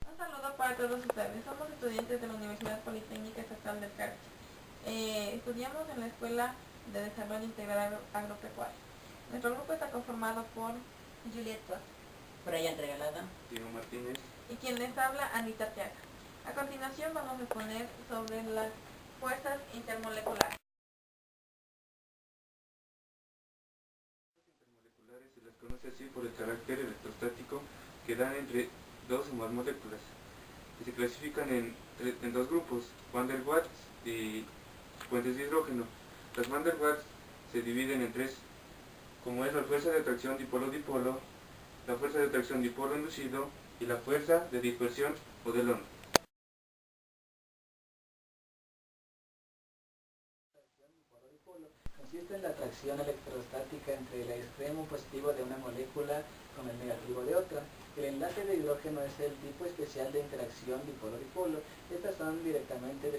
Un saludo para todos ustedes. Somos estudiantes de la Universidad Politécnica Estatal del Carchi. Estudiamos en la Escuela de Desarrollo Integral Agropecuario. Nuestro grupo está conformado por Juliet Suárez, Brian Regalada, Diego Martínez y quien les habla, Anita Arteaga. A continuación vamos a exponer sobre las fuerzas intermoleculares. Intermoleculares se las conoce así por el carácter electrostático que dan entre dos o más moléculas, y se clasifican en dos grupos, van der Waals y puentes de hidrógeno. Las van der Waals se dividen en tres, como es la fuerza de atracción dipolo-dipolo, la fuerza de atracción dipolo inducido y la fuerza de dispersión o de Londres. Consiste en la atracción electrostática entre el extremo positivo de una molécula con el negativo de otra. El enlace de hidrógeno es el tipo especial de interacción dipolo-dipolo. Estas son directamente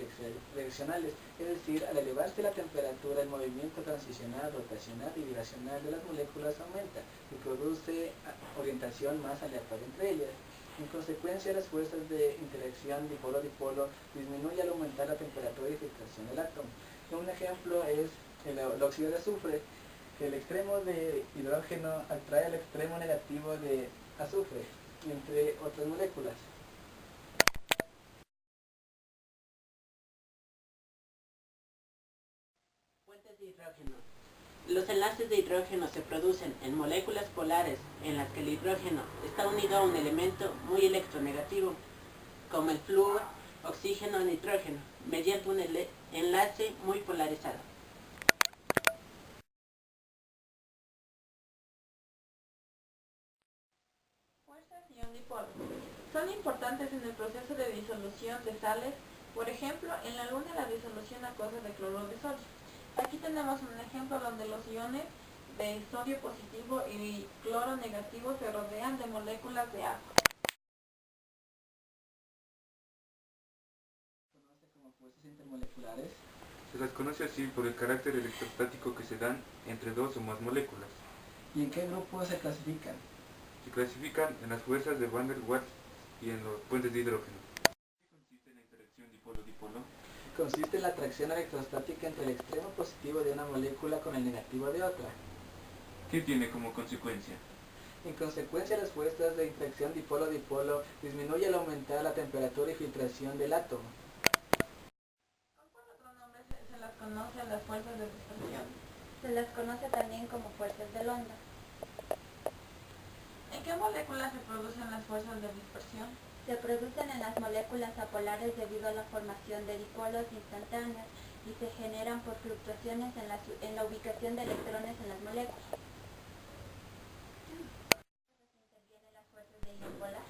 direccionales, es decir, al elevarse la temperatura, el movimiento transicional, rotacional y vibracional de las moléculas aumenta y produce orientación más aleatoria entre ellas. En consecuencia, las fuerzas de interacción dipolo-dipolo disminuyen al aumentar la temperatura y filtración del átomo. Un ejemplo es el óxido de azufre, que el extremo de hidrógeno atrae al extremo negativo de azufre, entre otras moléculas. puentes de hidrógeno. Los enlaces de hidrógeno se producen en moléculas polares en las que el hidrógeno está unido a un elemento muy electronegativo, como el flúor, oxígeno o nitrógeno, mediante un enlace muy polarizado. Fuerzas ion-dipolo. Son importantes en el proceso de disolución de sales, por ejemplo, en la luna la disolución acuosa de cloruro de sodio. Aquí tenemos un ejemplo donde los iones de sodio positivo y cloro negativo se rodean de moléculas de agua. ¿Se conoce como fuerzas intermoleculares? Se las conoce así por el carácter electrostático que se dan entre dos o más moléculas. ¿Y en qué grupos se clasifican? Se clasifican en las fuerzas de van der Waals y en los puentes de hidrógeno. ¿Qué consiste en la interacción dipolo-dipolo? Consiste en la atracción electrostática entre el extremo positivo de una molécula con el negativo de otra. ¿Qué tiene como consecuencia? En consecuencia, las fuerzas de interacción dipolo-dipolo disminuyen al aumentar la temperatura y filtración del átomo. ¿Con cuál otro nombre se las conoce a las fuerzas de dispersión? Se las conoce también como fuerzas de London. ¿En qué moléculas se producen las fuerzas de dispersión? Se producen en las moléculas apolares debido a la formación de dipolos instantáneos y se generan por fluctuaciones en la ubicación de electrones en las moléculas. ¿Intervienen las fuerzas de ion polar?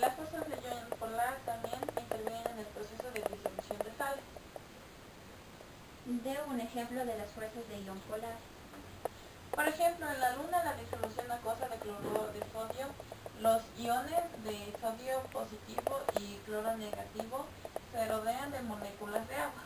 Las fuerzas de ion polar también intervienen en el proceso de disolución de sales. Dé un ejemplo de las fuerzas de ion polar. Por ejemplo, en la luna la disolución acuosa de cloruro de sodio, los iones de sodio positivo y cloro negativo se rodean de moléculas de agua.